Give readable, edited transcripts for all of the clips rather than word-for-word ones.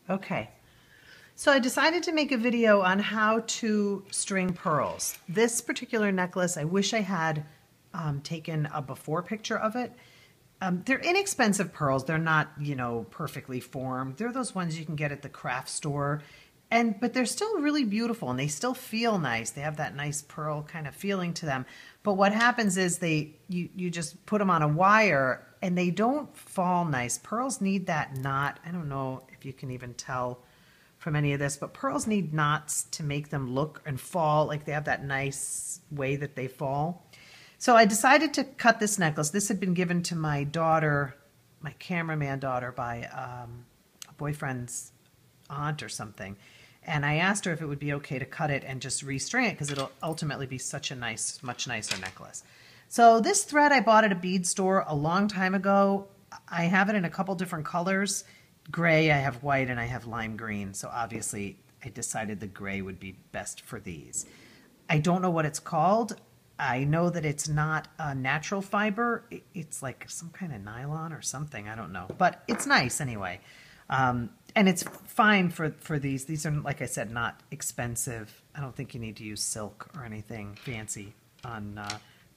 Okay, so I decided to make a video on how to string pearls. This particular necklace, I wish I had taken a before picture of it. They're inexpensive pearls. They're not, perfectly formed. They're those ones you can get at the craft store. But they're still really beautiful and they still feel nice. They have that nice pearl kind of feeling to them. But what happens is you just put them on a wire and they don't fall nice. Pearls need that knot. I don't know if you can even tell from any of this, but pearls need knots to make them look and fall like they have that nice way that they fall. So I decided to cut this necklace. This had been given to my daughter, my cameraman daughter, by a boyfriend's aunt or something. And I asked her if it would be okay to cut it and just restring it because it'll ultimately be such a nice, much nicer necklace. So this thread I bought at a bead store a long time ago. I have it in a couple different colors. Gray, I have white, and I have lime green. So obviously I decided the gray would be best for these. I don't know what it's called. I know that it's not a natural fiber. It's like some kind of nylon or something. I don't know. But it's nice anyway. And it's fine for these. These are, like I said, not expensive. I don't think you need to use silk or anything fancy on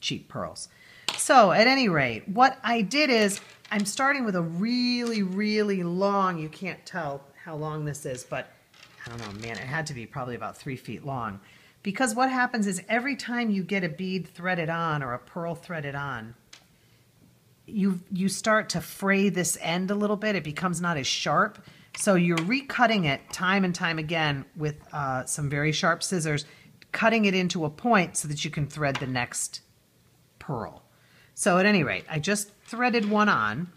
cheap pearls. So at any rate, what I did is I'm starting with a really, really long, you can't tell how long this is, but I don't know, man, it had to be probably about 3 feet long. Because what happens is every time you get a bead threaded on or a pearl threaded on, you start to fray this end a little bit. It becomes not as sharp. So you're recutting it time and time again with some very sharp scissors, cutting it into a point so that you can thread the next pearl. So at any rate, I just threaded one on.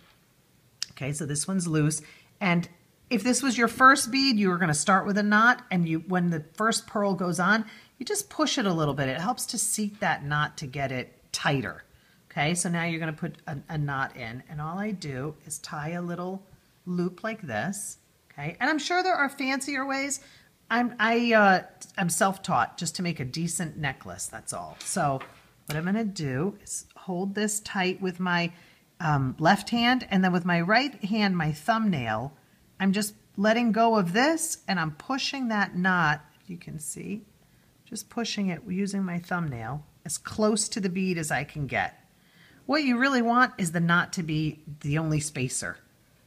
Okay, so this one's loose. And if this was your first bead, you were going to start with a knot, and when the first pearl goes on, you just push it a little bit. It helps to seat that knot to get it tighter. Okay, so now you're going to put a knot in, and all I do is tie a little loop like this. Okay, and I'm sure there are fancier ways. I'm self-taught just to make a decent necklace, that's all. So what I'm going to do is hold this tight with my left hand, and then with my right hand, my thumbnail, I'm just letting go of this, and I'm pushing that knot, if you can see, just pushing it using my thumbnail as close to the bead as I can get. What you really want is the knot to be the only spacer,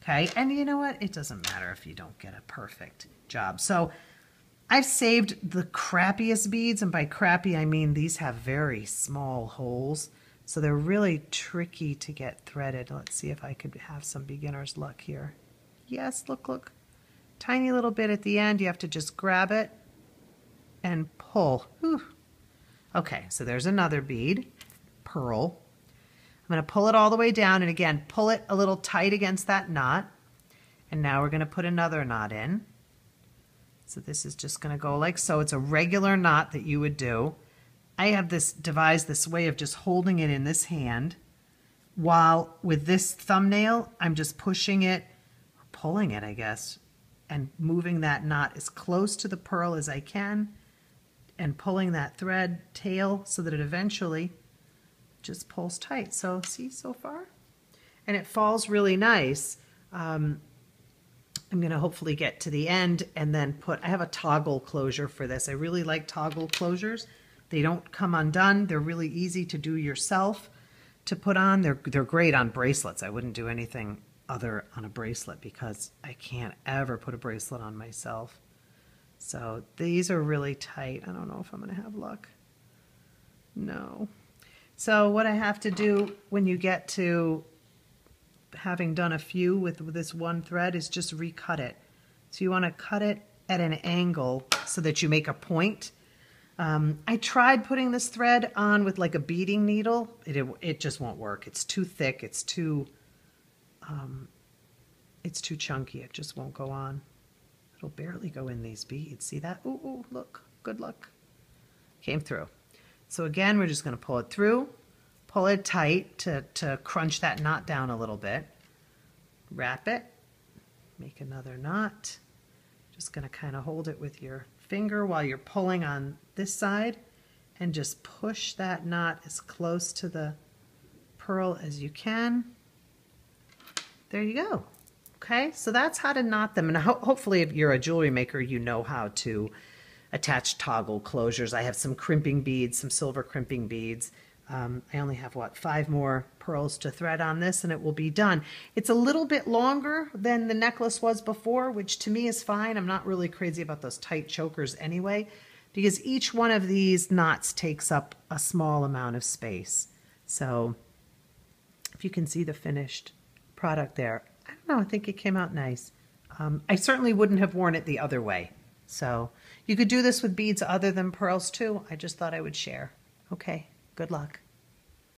okay? And you know what? It doesn't matter if you don't get a perfect job. So I've saved the crappiest beads, and by crappy I mean these have very small holes, so they're really tricky to get threaded. Let's see if I could have some beginner's luck here. Yes, look. Tiny little bit at the end. You have to just grab it and pull. Whew. Okay, so there's another bead, pearl. I'm going to pull it all the way down, and again, pull it a little tight against that knot. And now we're going to put another knot in. So this is just going to go like so. It's a regular knot that you would do. I have devised this way of just holding it in this hand, while with this thumbnail, I'm just pushing it, or pulling it, I guess, and moving that knot as close to the pearl as I can, and pulling that thread tail so that it eventually just pulls tight. So see so far? And it falls really nice. I'm going to hopefully get to the end and then I have a toggle closure for this. I really like toggle closures. They don't come undone. They're really easy to do yourself to put on. They're great on bracelets. I wouldn't do anything other on a bracelet because I can't ever put a bracelet on myself. So these are really tight. I don't know if I'm going to have luck. No. So what I have to do when you get to having done a few with this one thread is just recut it. So you want to cut it at an angle so that you make a point. I tried putting this thread on with like a beading needle. It just won't work. It's too thick. It's too chunky. It just won't go on. It'll barely go in these beads. See that? Ooh, look. Good luck. Came through. So again, we're just going to pull it through, pull it tight to crunch that knot down a little bit. Wrap it, make another knot. Just going to kind of hold it with your finger while you're pulling on this side and just push that knot as close to the pearl as you can. There you go. Okay, so that's how to knot them. And hopefully if you're a jewelry maker, you know how to attach toggle closures. I have some crimping beads, some silver crimping beads. I only have, what, 5 more pearls to thread on this and it will be done. It's a little bit longer than the necklace was before, which to me is fine. I'm not really crazy about those tight chokers anyway, because each one of these knots takes up a small amount of space. So if you can see the finished product there, I don't know, I think it came out nice. I certainly wouldn't have worn it the other way. So you could do this with beads other than pearls too. I just thought I would share. Okay, good luck.